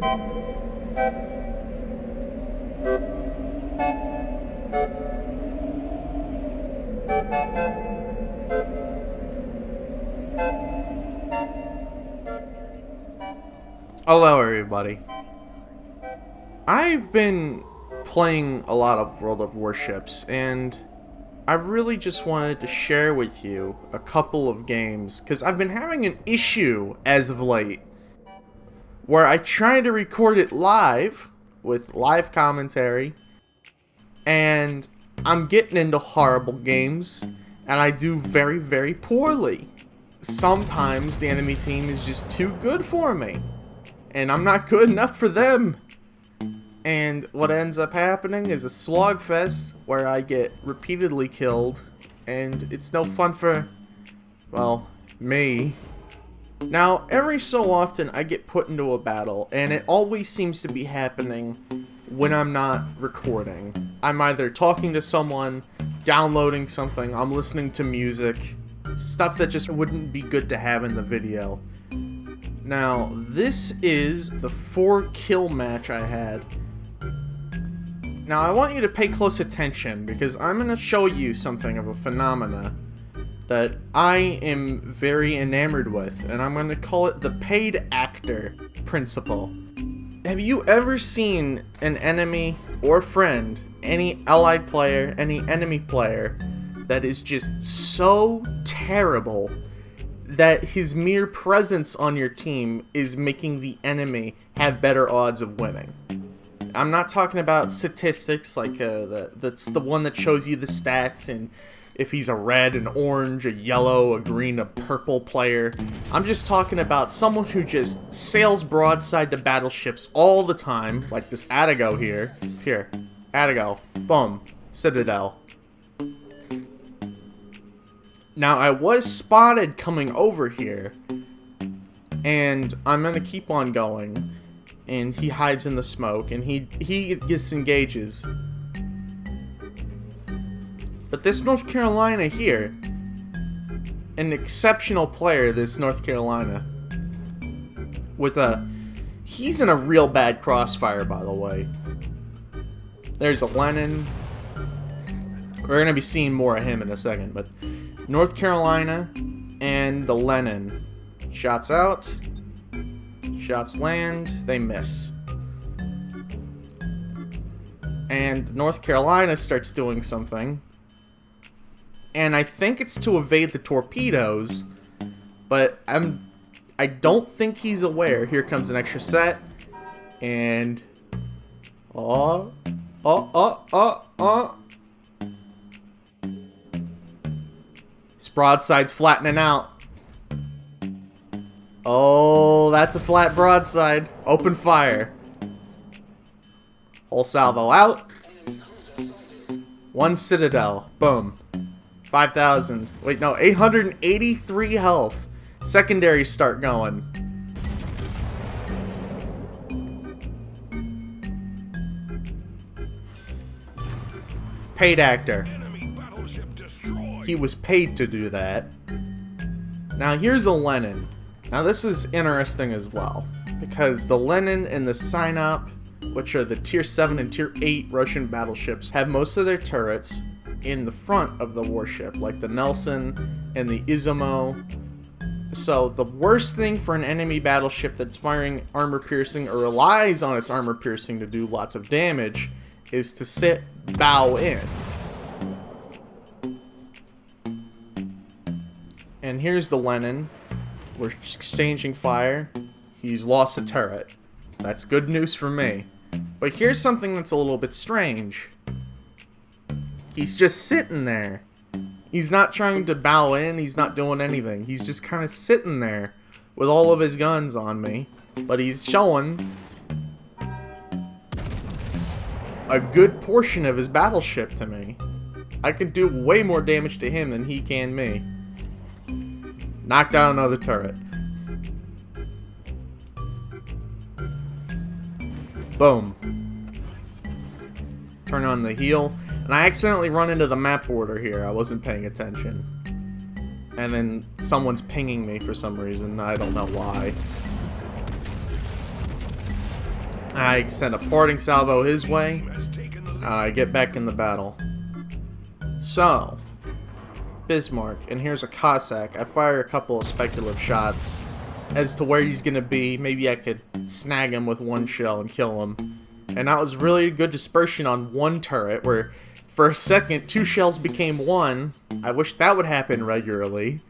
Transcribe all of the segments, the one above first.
Hello everybody. I've been playing a lot of World of Warships, and I really just wanted to share with you a couple of games, because I've been having an issue as of late, where I try to record it live, with live commentary, and I'm getting into horrible games, and I do very, very poorly. Sometimes the enemy team is just too good for me, and I'm not good enough for them. And what ends up happening is a slogfest where I get repeatedly killed, and it's no fun for, well, me. Now, every so often I get put into a battle, and it always seems to be happening when I'm not recording. I'm either talking to someone, downloading something, I'm listening to music, stuff that just wouldn't be good to have in the video. Now, this is the 4-kill match I had. Now, I want you to pay close attention, because I'm going to show you something of a phenomena that I am very enamored with, and I'm going to call it the paid actor principle. Have you ever seen an enemy or friend, any allied player, any enemy player, that is just so terrible that his mere presence on your team is making the enemy have better odds of winning? I'm not talking about statistics like that's the one that shows you the stats and if he's a red, an orange, a yellow, a green, a purple player. I'm just talking about someone who just sails broadside to battleships all the time, like this Atago here. Here, Atago, boom, Citadel. Now, I was spotted coming over here, and I'm gonna keep on going. And he hides in the smoke, and he disengages. But this North Carolina here, an exceptional player, this North Carolina, he's in a real bad crossfire, by the way. There's a Lennon. We're gonna be seeing more of him in a second, but North Carolina and the Lennon. Shots out. Shots land, they miss. And North Carolina starts doing something. And I think it's to evade the torpedoes, but I don't think he's aware. Here comes an extra set. And his broadside's flattening out. Oh, that's a flat broadside. Open fire. Whole salvo out. One Citadel. Boom. 5,000. Wait, no. 883 health. Secondary start going. Paid actor. He was paid to do that. Now, here's a Lenin. Now this is interesting as well, because the Lenin and the Sinop, which are the Tier 7 and Tier 8 Russian battleships, have most of their turrets in the front of the warship, like the Nelson and the Izumo. So the worst thing for an enemy battleship that's firing armor-piercing or relies on its armor-piercing to do lots of damage is to sit bow in. And here's the Lenin. We're exchanging fire. He's lost a turret. That's good news for me. But here's something that's a little bit strange. He's just sitting there. He's not trying to bow in. He's not doing anything. He's just kind of sitting there with all of his guns on me. But he's showing a good portion of his battleship to me. I can do way more damage to him than he can me. Knocked out another turret. Boom. Turn on the heal. And I accidentally run into the map border here. I wasn't paying attention. And then someone's pinging me for some reason. I don't know why. I send a porting salvo his way. I get back in the battle. So, Bismarck, and here's a Cossack. I fire a couple of speculative shots as to where he's gonna be. Maybe I could snag him with one shell and kill him. And that was really good dispersion on one turret, where for a second 2 shells became 1. I wish that would happen regularly.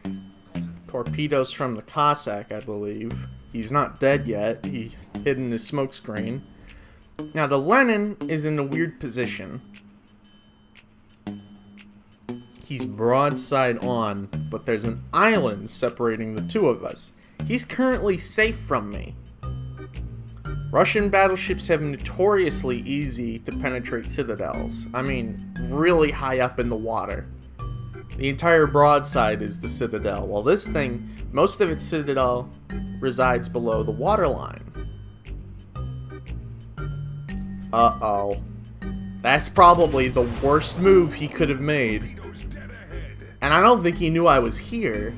Torpedoes from the Cossack, I believe. He's not dead yet. He hid in his smoke screen. Now the Lenin is in a weird position. He's broadside on, but there's an island separating the two of us. He's currently safe from me. Russian battleships have notoriously easy to penetrate citadels. I mean, really high up in the water. The entire broadside is the citadel, while this thing, most of its citadel resides below the waterline. Uh-oh. That's probably the worst move he could have made. And I don't think he knew I was here.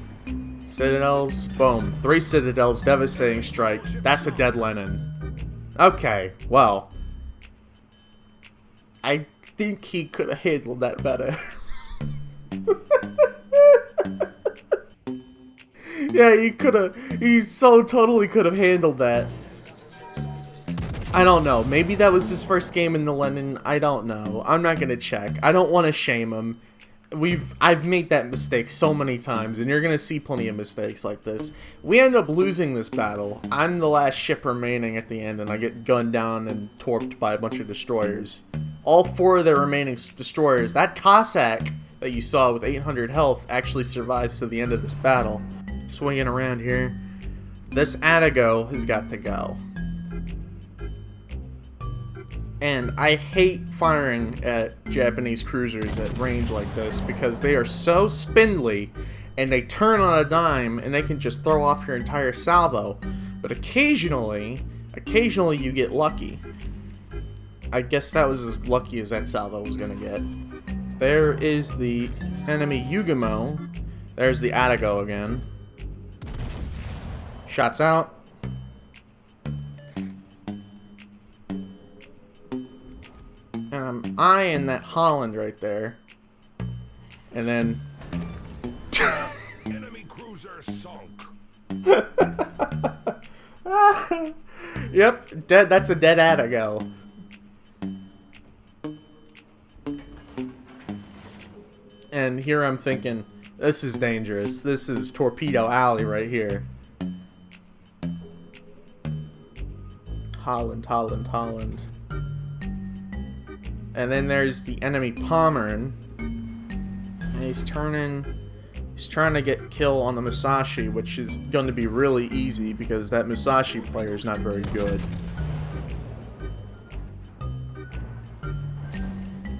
Citadels, boom. 3 citadels, devastating strike. That's a dead Lenin. Okay, well. I think he could have handled that better. Yeah, he so totally could have handled that. I don't know. Maybe that was his first game in the Lenin. I don't know. I'm not gonna check. I don't want to shame him. I've made that mistake so many times, and you're gonna see plenty of mistakes like this. We end up losing this battle. I'm the last ship remaining at the end, and I get gunned down and torped by a bunch of destroyers. All 4 of the remaining destroyers. That Cossack that you saw with 800 health actually survives to the end of this battle. Swinging around here. This Atago has got to go. And I hate firing at Japanese cruisers at range like this because they are so spindly and they turn on a dime and they can just throw off your entire salvo. But occasionally you get lucky. I guess that was as lucky as that salvo was gonna get. There is the enemy Yugamo. There's the Atago again. Shots out. And I'm eyeing that Holland right there. And then... Enemy cruiser sunk. Yep, dead. That's a dead Atago. And here I'm thinking, this is dangerous. This is Torpedo Alley right here. Holland. And then there's the enemy Pommern. And he's trying to get kill on the Musashi, which is going to be really easy because that Musashi player is not very good.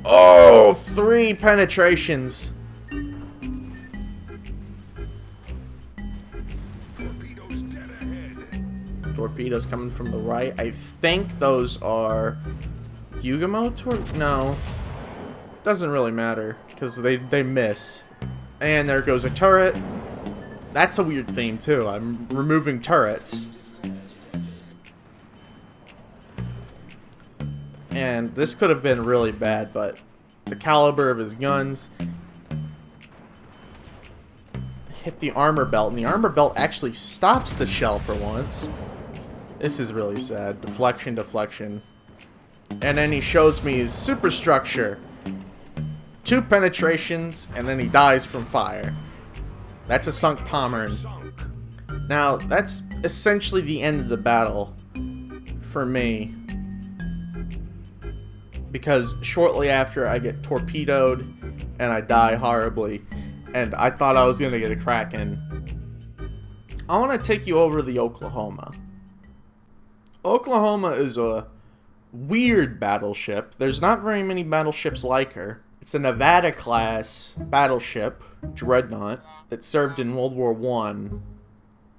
Oh, 3 penetrations. Torpedoes dead ahead. Torpedoes coming from the right. I think those are Yugamo no. Doesn't really matter because they miss. And there goes a turret. That's a weird theme too. I'm removing turrets. And this could have been really bad, but the caliber of his guns hit the armor belt, and the armor belt actually stops the shell for once. This is really sad. Deflection. And then he shows me his superstructure. 2 penetrations, and then he dies from fire. That's a sunk Pommern. Now, that's essentially the end of the battle for me. Because shortly after, I get torpedoed, and I die horribly. And I thought I was going to get a Kraken. I want to take you over the Oklahoma. Oklahoma is a weird battleship. There's not very many battleships like her. It's a Nevada-class battleship, dreadnought, that served in World War I.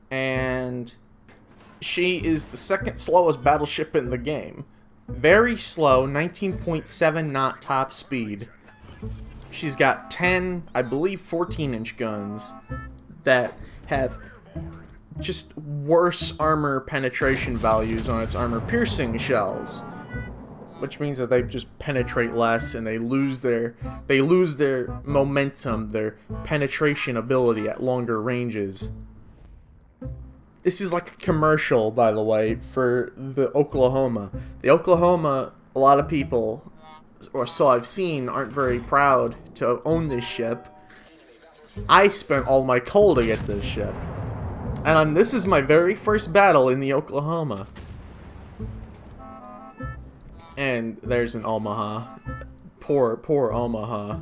And she is the 2nd slowest battleship in the game. Very slow, 19.7 knot top speed. She's got 10, I believe 14-inch guns that have just worse armor penetration values on its armor piercing shells, which means that they just penetrate less and they lose their momentum, their penetration ability at longer ranges. This is like a commercial, by the way, for the Oklahoma. The Oklahoma, a lot of people, or so I've seen, aren't very proud to own this ship. I spent all my coal to get this ship. And this is my very first battle in the Oklahoma. And there's an Omaha. Poor Omaha.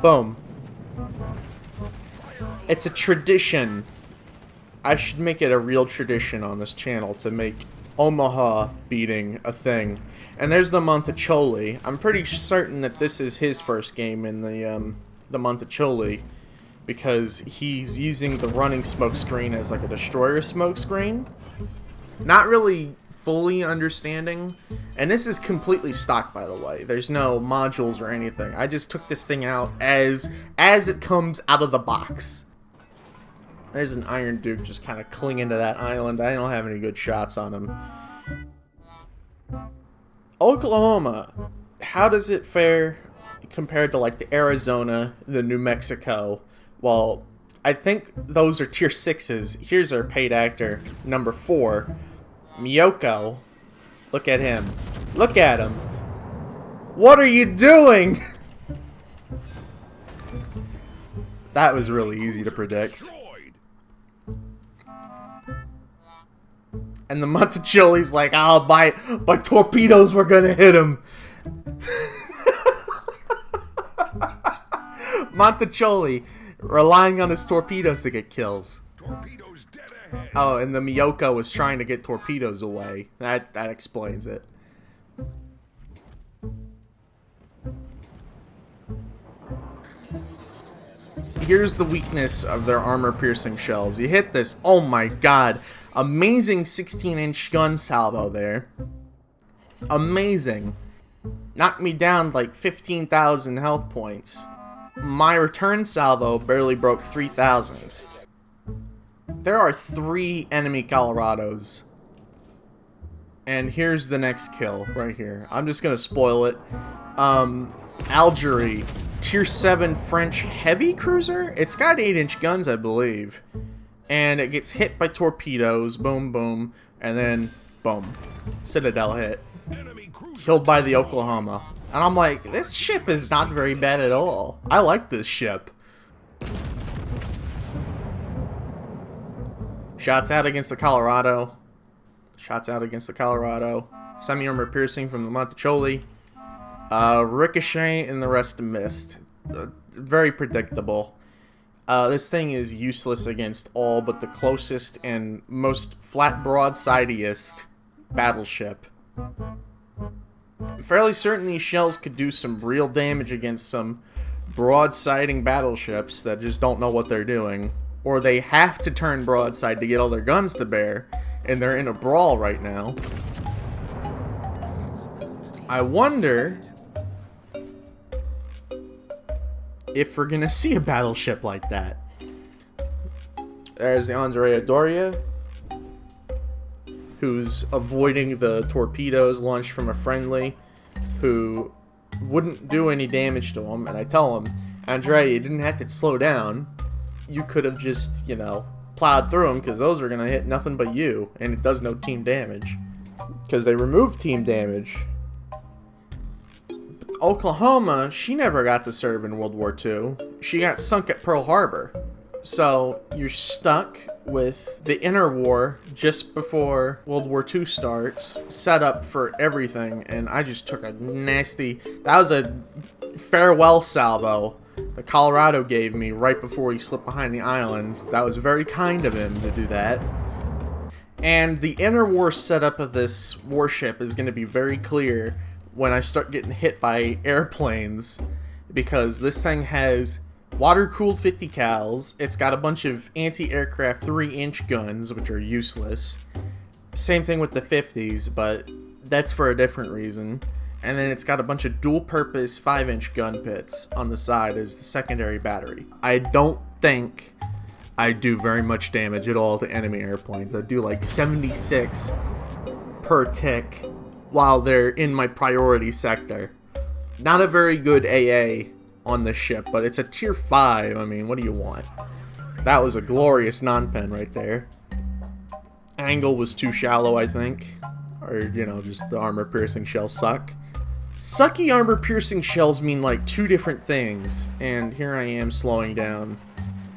Boom. It's a tradition. I should make it a real tradition on this channel to make Omaha beating a thing. And there's the Monticelli. I'm pretty certain that this is his first game in the Monticelli, because he's using the running smoke screen as like a destroyer smoke screen. Not really fully understanding. And this is completely stock, by the way. There's no modules or anything. I just took this thing out as it comes out of the box. There's an Iron Duke just kind of clinging to that island. I don't have any good shots on him. Oklahoma, how does it fare compared to like the Arizona, the New Mexico? Well, I think those are tier 6s. Here's our paid actor, number 4, Miyoko. Look at him. Look at him. What are you doing? That was really easy to predict. And the Monticelli's like, oh, by torpedoes we're gonna hit him. Monticelli relying on his torpedoes to get kills. Torpedoes dead ahead. Oh, and the Miyoko was trying to get torpedoes away. That explains it. Here's the weakness of their armor-piercing shells. You hit this, oh my god. Amazing 16-inch gun salvo there. Amazing. Knocked me down like 15,000 health points. My return salvo barely broke 3,000. There are 3 enemy Colorados. And here's the next kill right here. I'm just gonna spoil it. Algerie. Tier 7 French heavy cruiser? It's got 8-inch guns, I believe. And it gets hit by torpedoes. Boom, boom. And then, boom. Citadel hit. Killed by the Oklahoma. And I'm like, this ship is not very bad at all. I like this ship. Shots out against the Colorado. Shots out against the Colorado. Semi-armor piercing from the Monticelli. Ricochet and the rest missed. Very predictable. This thing is useless against all but the closest and most flat broadsideiest battleship. I'm fairly certain these shells could do some real damage against some broadsiding battleships that just don't know what they're doing. Or they have to turn broadside to get all their guns to bear, and they're in a brawl right now. I wonder if we're gonna see a battleship like that. There's the Andrea Doria, who's avoiding the torpedoes launched from a friendly, who wouldn't do any damage to him. And I tell him, Andrea, you didn't have to slow down. You could have just, you know, plowed through them, because those are gonna hit nothing but you, and it does no team damage, because they removed team damage. Oklahoma, she never got to serve in World War II. She got sunk at Pearl Harbor. So you're stuck with the interwar just before World War II starts, set up for everything, and I just took a nasty... That was a farewell salvo the Colorado gave me right before he slipped behind the island. That was very kind of him to do that. And the interwar setup of this warship is going to be very clear when I start getting hit by airplanes, because this thing has water-cooled 50 cals. It's got a bunch of anti-aircraft 3-inch guns, which are useless. Same thing with the 50s, but that's for a different reason. and then it's got a bunch of dual-purpose 5-inch gun pits on the side as the secondary battery. I don't think I do very much damage at all to enemy airplanes. I do like 76 per tick while they're in my priority sector. Not a very good AA on the ship, but it's a tier 5. I mean, what do you want? That was a glorious non-pen right there. Angle was too shallow, I think. Or, you know, just the armor-piercing shells suck. Sucky armor-piercing shells mean like two different things. And here I am slowing down.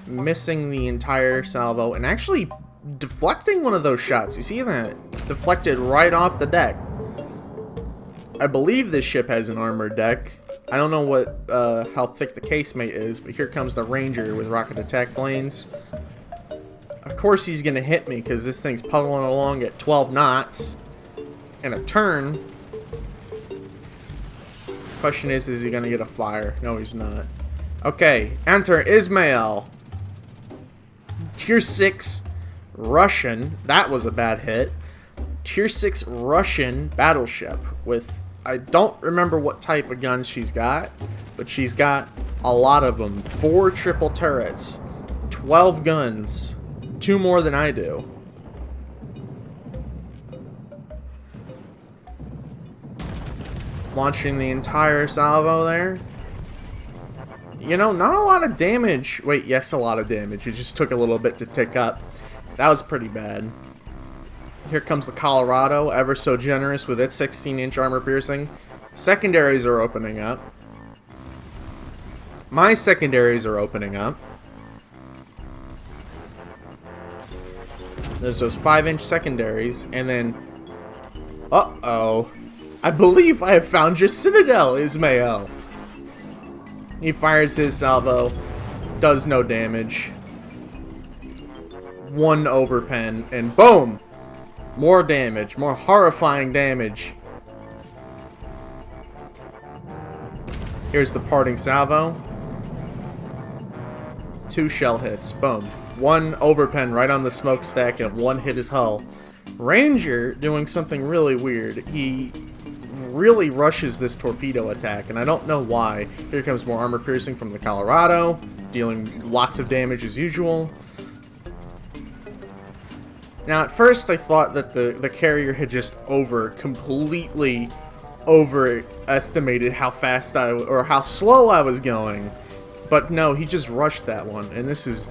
Missing the entire salvo. And actually deflecting one of those shots. You see that? Deflected right off the deck. I believe this ship has an armored deck. I don't know what how thick the casemate is, but here comes the Ranger with rocket attack planes. Of course he's going to hit me because this thing's puddling along at 12 knots in a turn. Question is he going to get a fire? No, he's not. Okay, enter Ismail. Tier 6 Russian. That was a bad hit. Tier 6 Russian battleship with... I don't remember what type of guns she's got, but she's got a lot of them. 4 triple turrets, 12 guns, 2 more than I do. Launching the entire salvo there. You know, not a lot of damage. Wait, yes, a lot of damage. It just took a little bit to tick up. That was pretty bad. Here comes the Colorado, ever so generous with its 16-inch armor piercing. Secondaries are opening up. My secondaries are opening up. There's those 5-inch secondaries, and then... Uh-oh. I believe I have found your citadel, Ismail. He fires his salvo. Does no damage. 1 overpen, and boom! More damage, more horrifying damage. Here's the parting salvo. 2 shell hits, boom. 1 overpen right on the smokestack and 1 hit his hull. Ranger doing something really weird. He really rushes this torpedo attack, and I don't know why. Here comes more armor piercing from the Colorado, dealing lots of damage as usual. Now, at first I thought that the carrier had just completely overestimated how fast or how slow I was going. But no, he just rushed that one. And this is...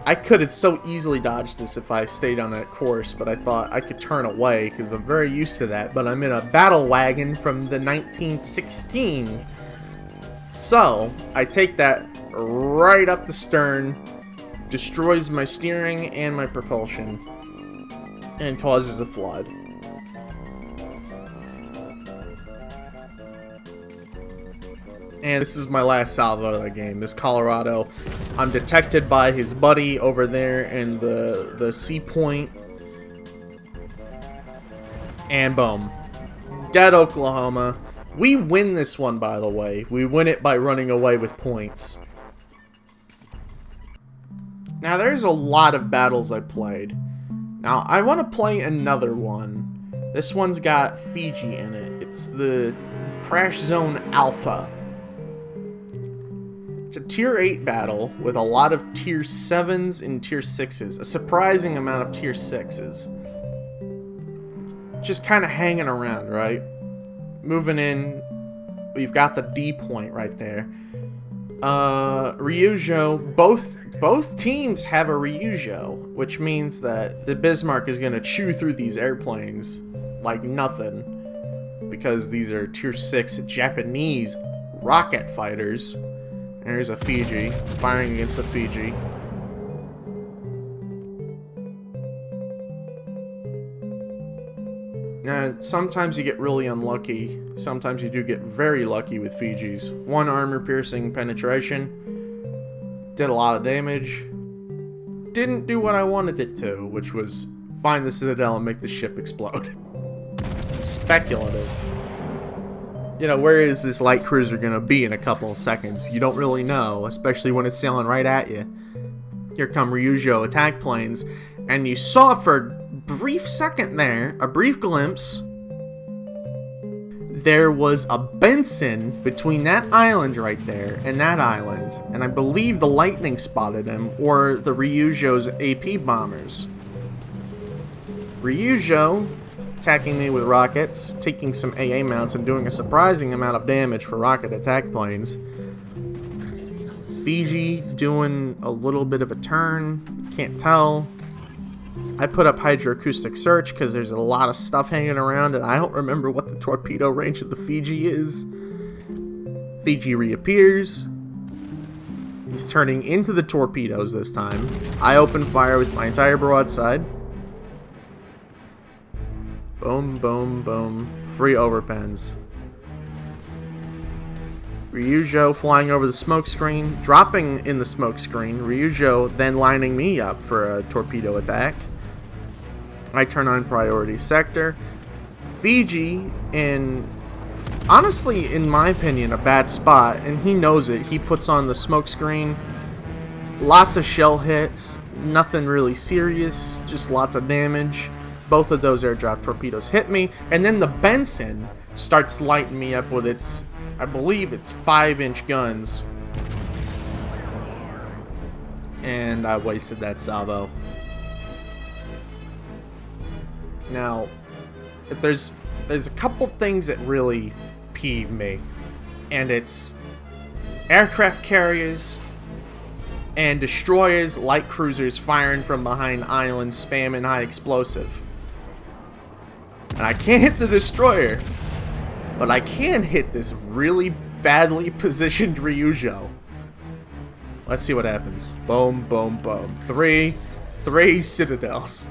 I could have so easily dodged this if I stayed on that course, but I thought I could turn away because I'm very used to that. But I'm in a battle wagon from the 1916. So, I take that right up the stern, destroys my steering and my propulsion, and causes a flood. And this is my last salvo of the game. This Colorado, I'm detected by his buddy over there in the sea point. And boom. Dead Oklahoma. We win this one, by the way. We win it by running away with points. Now, there's a lot of battles I played. Now, I want to play another one. This one's got Fiji in it. It's the Crash Zone Alpha. It's a tier 8 battle with a lot of tier 7s and tier 6s. A surprising amount of tier 6s. Just kind of hanging around, right? Moving in. We've got the D point right there. Ryujo, both teams have a Ryujo, which means that the Bismarck is going to chew through these airplanes like nothing, because these are tier 6 Japanese rocket fighters. And here's a Fiji, firing against the Fiji. Now, sometimes you get really unlucky. Sometimes you do get very lucky with Fijis. 1 armor-piercing penetration. Did a lot of damage. Didn't do what I wanted it to, which was find the citadel and make the ship explode. Speculative. You know, where is this light cruiser going to be in a couple of seconds? You don't really know, especially when it's sailing right at you. Here come Ryujo attack planes, and you saw for a brief second there, a brief glimpse, there was a Benson between that island right there and that island, and I believe the Lightning spotted him, or the Ryujo's AP bombers. Ryujo attacking me with rockets, taking some AA mounts and doing a surprising amount of damage for rocket attack planes. Fiji doing a little bit of a turn, can't tell. I put up hydroacoustic search because there's a lot of stuff hanging around and I don't remember what the torpedo range of the Fiji is. Fiji reappears. He's turning into the torpedoes this time. I open fire with my entire broadside. Boom, boom, boom. 3 overpens. Ryujo flying over the smoke screen, dropping in the smoke screen. Ryujo then lining me up for a torpedo attack. I turn on priority sector. Fiji, in honestly, in my opinion, a bad spot, and he knows it. He puts on the smoke screen. Lots of shell hits, nothing really serious, just lots of damage. Both of those airdrop torpedoes hit me, and then the Benson starts lighting me up with its, I believe it's 5-inch guns. And I wasted that salvo. Now, if there's a couple things that really peeve me, and it's aircraft carriers and destroyers, light cruisers firing from behind islands, spamming high explosive. And I can't hit the destroyer, but I can hit this really badly positioned Ryujo. Let's see what happens. Boom, boom, boom. Three citadels.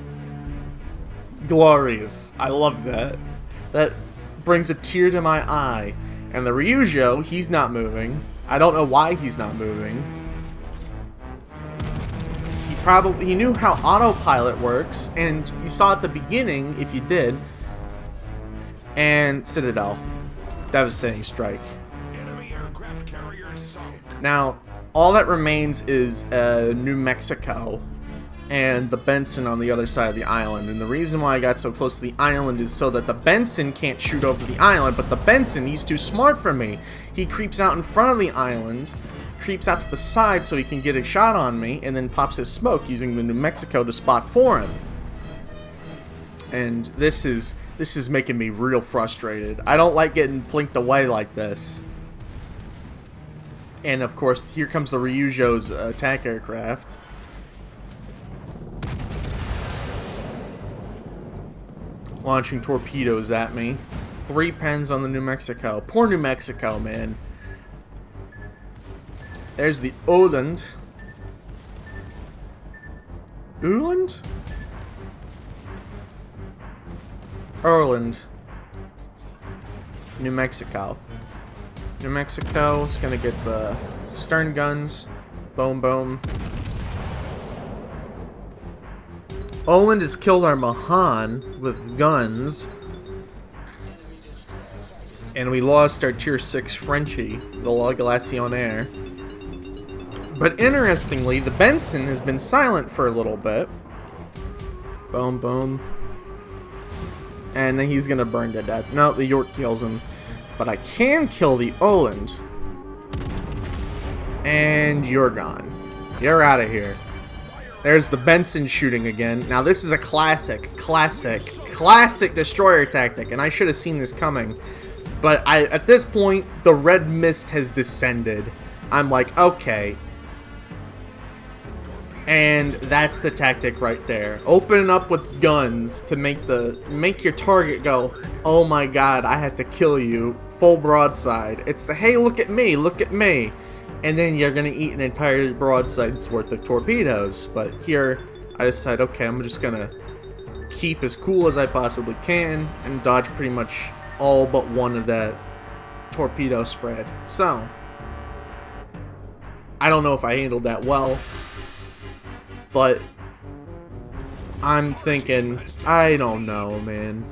Glorious. I love that. That brings a tear to my eye. And the Ryujo, he's not moving. I don't know why he's not moving. He knew how autopilot works, and you saw at the beginning, if you did. And Citadel. Devastating strike. Enemy aircraft carrier sunk. Now, all that remains is New Mexico and the Benson on the other side of the island. And the reason why I got so close to the island is so that the Benson can't shoot over the island, but the Benson, he's too smart for me. He creeps out in front of the island, creeps out to the side so he can get a shot on me, and then pops his smoke using the New Mexico to spot for him. And this is making me real frustrated. I don't like getting blinked away like this. And of course, here comes the Ryujo's attack aircraft. Launching torpedoes at me. 3 pens on the New Mexico. Poor New Mexico, man. There's the Oland. Uland? Erland. New Mexico. New Mexico is gonna get the stern guns. Boom, boom. Oland has killed our Mahan with guns. And we lost our tier 6 Frenchie, the La Glacioniere. But interestingly, the Benson has been silent for a little bit. Boom, boom. And then he's gonna burn to death. No, the York kills him. But I can kill the Oland. And you're gone. You're out of here. There's the Benson shooting again. Now this is a classic destroyer tactic, and I should have seen this coming. But at this point, the red mist has descended. I'm like, okay. And that's the tactic right there. Open up with guns to make your target go, oh my god, I have to kill you. Full broadside. It's the, hey, look at me, look at me. And then you're gonna eat an entire broadside's worth of torpedoes. But here, I decide, okay, I'm just gonna keep as cool as I possibly can and dodge pretty much all but one of that torpedo spread. So, I don't know if I handled that well, but I'm thinking, I don't know, man.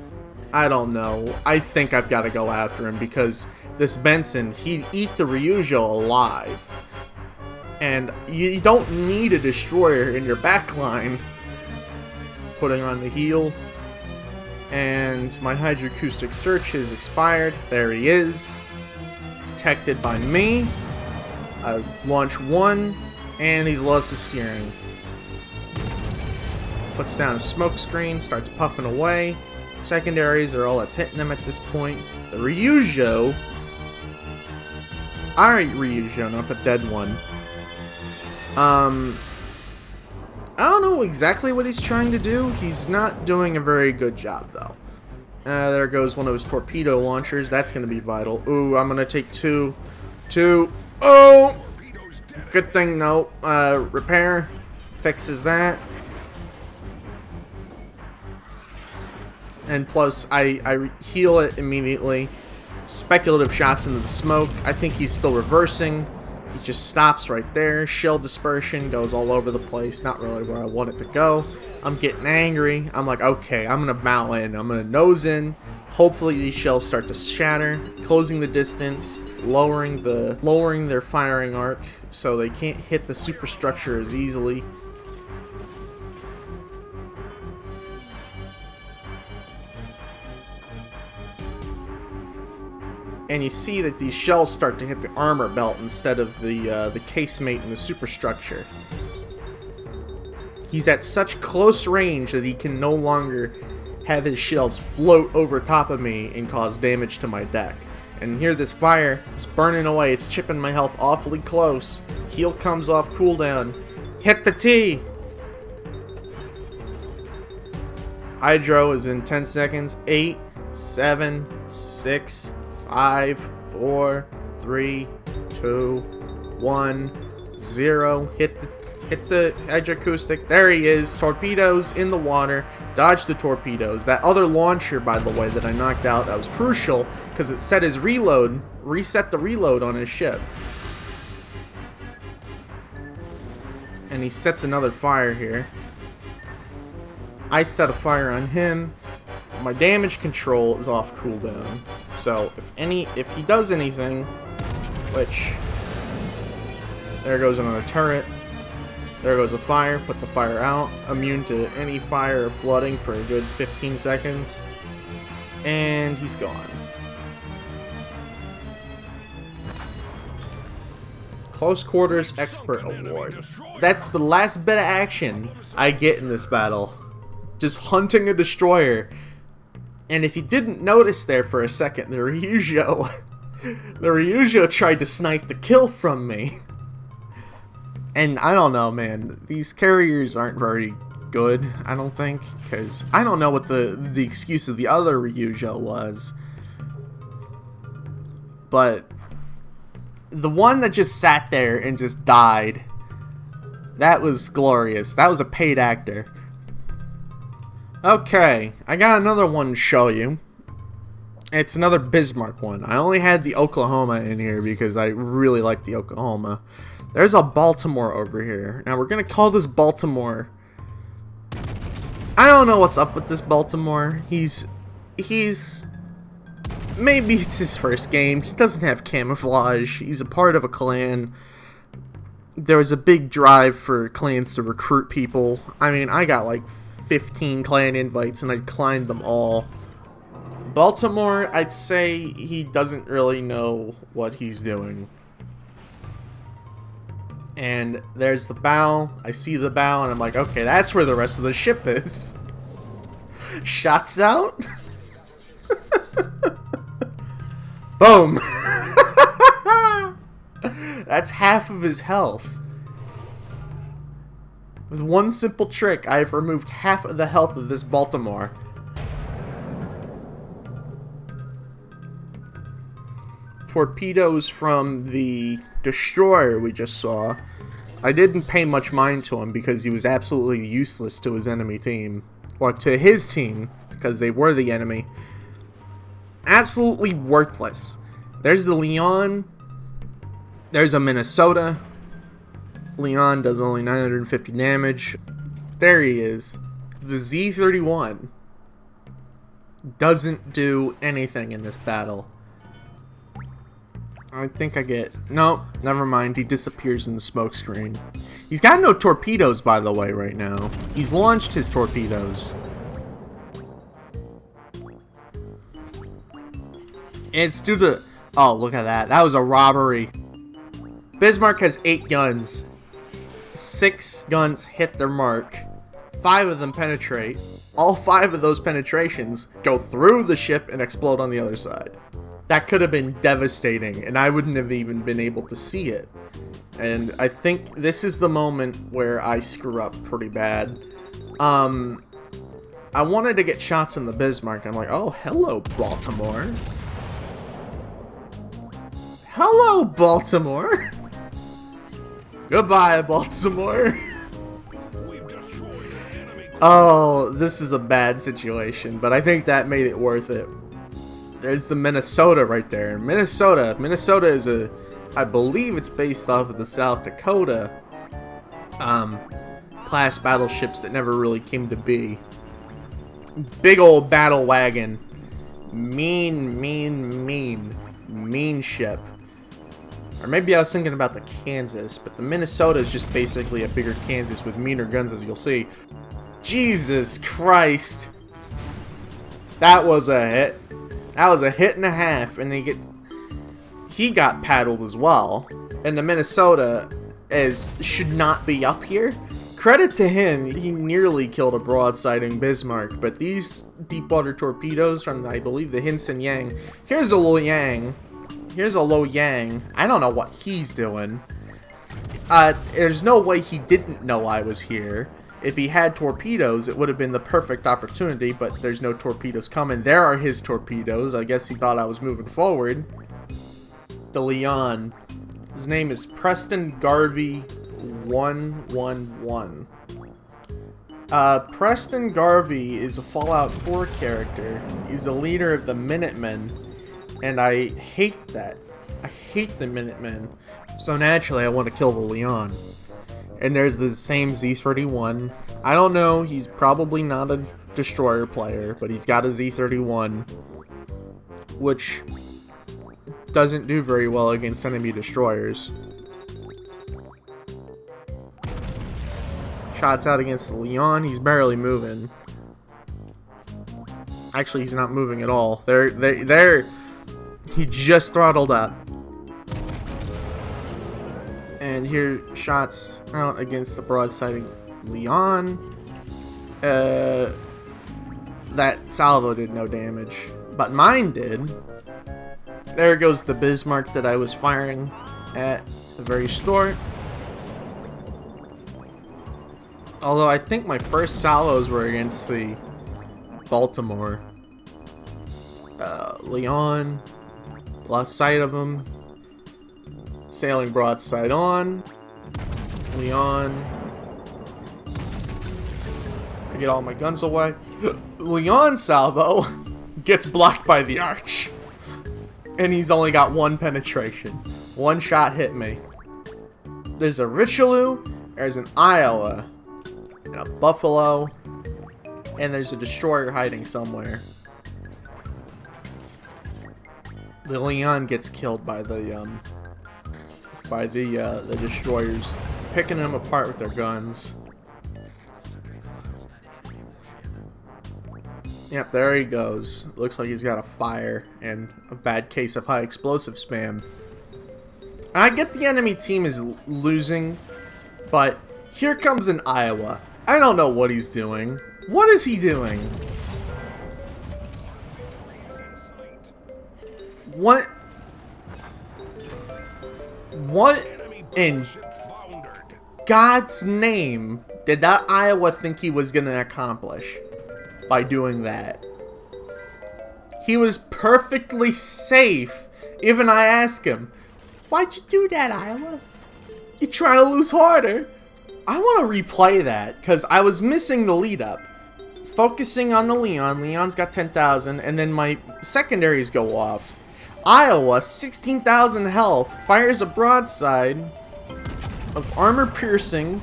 I don't know. I think I've got to go after him because this Benson, he'd eat the Ryujo alive. And you don't need a destroyer in your backline. Putting on the heel. And my hydroacoustic search has expired. There he is. Detected by me. I launch one, and he's lost his steering. Puts down a smoke screen, starts puffing away. Secondaries are all that's hitting them at this point. The Ryujo, our Ryujo, not the dead one. I don't know exactly what he's trying to do. He's not doing a very good job, though. There goes one of his torpedo launchers. That's going to be vital. Ooh, I'm going to take two. Oh! Good thing, no. Repair. Fixes that. And plus, I heal it immediately. Speculative shots into the smoke. I think he's still reversing. He just stops right there. Shell dispersion goes all over the place. Not really where I want it to go. I'm getting angry. I'm like, okay, I'm going to bow in. I'm going to nose in. Hopefully these shells start to shatter. Closing the distance. Lowering their firing arc so they can't hit the superstructure as easily. And you see that these shells start to hit the armor belt instead of the casemate and the superstructure. He's at such close range that he can no longer have his shells float over top of me and cause damage to my deck. And here this fire is burning away. It's chipping my health awfully close. Heal comes off cooldown. Hit the T! Hydro is in 10 seconds. 8, 7, 6, 5, 4, 3, 2, 1, 0. Hit the hydroacoustic. There he is. Torpedoes in the water. Dodge the torpedoes. That other launcher, by the way, that I knocked out, that was crucial because it set his reload, reset the reload on his ship. And he sets another fire here. I set a fire on him. My damage control is off cooldown. So if he does anything, which there goes another turret. There goes a fire. Put the fire out. Immune to any fire or flooding for a good 15 seconds. And he's gone. Close Quarters Expert Award. That's the last bit of action I get in this battle. Just hunting a destroyer. And if you didn't notice there for a second, the Ryujo tried to snipe the kill from me. And I don't know, man. These carriers aren't very good, I don't think. Because I don't know what the excuse of the other Ryujo was. But the one that just sat there and just died, that was glorious. That was a paid actor. Okay, I got another one to show you. It's another Bismarck one. I only had the Oklahoma in here because I really like the Oklahoma. There's a Baltimore over here. Now we're going to call this Baltimore. I don't know what's up with this Baltimore. He's maybe it's his first game. He doesn't have camouflage. He's a part of a clan. There was a big drive for clans to recruit people. I mean, I got like 15 clan invites and I declined them all. Baltimore, I'd say he doesn't really know what he's doing. And there's the bow. I see the bow and I'm like, okay, that's where the rest of the ship is. Shots out. Boom. That's half of his health. With one simple trick, I've removed half of the health of this Baltimore. Torpedoes from the destroyer we just saw. I didn't pay much mind to him because he was absolutely useless to his enemy team. Or to his team, because they were the enemy. Absolutely worthless. There's the Leon. There's a Minnesota. Leon does only 950 damage. There he is. The Z-31 doesn't do anything in this battle. I think I get... Nope, never mind. He disappears in the smoke screen. He's got no torpedoes, by the way, right now. He's launched his torpedoes. It's due to... Oh, look at that. That was a robbery. Bismarck has 8 guns. 6 guns hit their mark. 5 of them penetrate. All 5 of those penetrations go through the ship and explode on the other side. That could have been devastating, and I wouldn't have even been able to see it. And I think this is the moment where I screw up pretty bad. I wanted to get shots in the Bismarck. I'm like, oh, hello, Baltimore. Hello, Baltimore. Goodbye, Baltimore. We've destroyed an enemy. Oh, this is a bad situation, but I think that made it worth it. There's the Minnesota right there. Minnesota is a, I believe it's based off of the South Dakota class battleships that never really came to be. Big old battle wagon. Mean ship. Or maybe I was thinking about the Kansas, but the Minnesota is just basically a bigger Kansas with meaner guns, as you'll see. Jesus Christ. That was a hit. That was a hit and a half, and he got paddled as well. And the Minnesota should not be up here. Credit to him, he nearly killed a broadsiding Bismarck, but these deep water torpedoes from, I believe, the Hinson Yang. Here's a Lo Yang. Here's a Lo Yang. I don't know what he's doing. There's no way he didn't know I was here. If he had torpedoes, it would have been the perfect opportunity, but there's no torpedoes coming. There are his torpedoes. I guess he thought I was moving forward. The Leon. His name is Preston Garvey 111. Preston Garvey is a Fallout 4 character. He's the leader of the Minutemen, and I hate that. I hate the Minutemen. So naturally, I want to kill the Leon. And there's the same Z31. I don't know, he's probably not a destroyer player, but he's got a Z31, which doesn't do very well against enemy destroyers. Shots out against the Leon. He's barely moving. Actually, he's not moving at all. He just throttled up. And here, shots out against the broadsiding Leon. That salvo did no damage, but mine did. There goes the Bismarck that I was firing at the very start. Although I think my first salvos were against the Baltimore. Leon, lost sight of him. Sailing broadside on. Leon. I get all my guns away. Leon salvo gets blocked by the arch. And he's only got 1 penetration. 1 shot hit me. There's a Richelieu, there's an Iowa, and a Buffalo, and there's a destroyer hiding somewhere. The Leon gets killed by the destroyers, picking them apart with their guns. Yep, there he goes. Looks like he's got a fire and a bad case of high explosive spam. And I get the enemy team is losing, but here comes an Iowa. I don't know what he's doing. What is he doing? What in God's name did that Iowa think he was gonna accomplish by doing that? He was perfectly safe. Even I asked him, why'd you do that, Iowa? You trying to lose harder? I want to replay that, because I was missing the lead up. Focusing on the Leon. Leon's got 10,000, and then my secondaries go off. Iowa, 16,000 health, fires a broadside of armor piercing,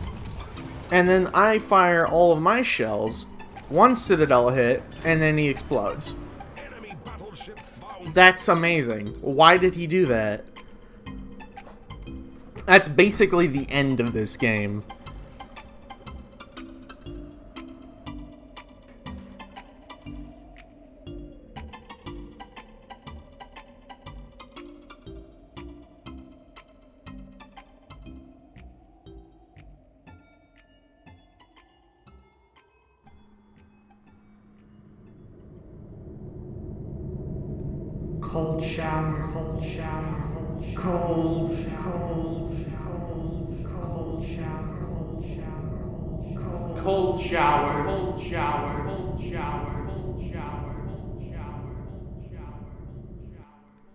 and then I fire all of my shells. 1 Citadel hit, and then he explodes. That's amazing. Why did he do that? That's basically the end of this game. cold shower, cold shower, cold, cold, cold, cold shower, cold shower, cold shower, cold shower, cold shower, cold shower, cold shower.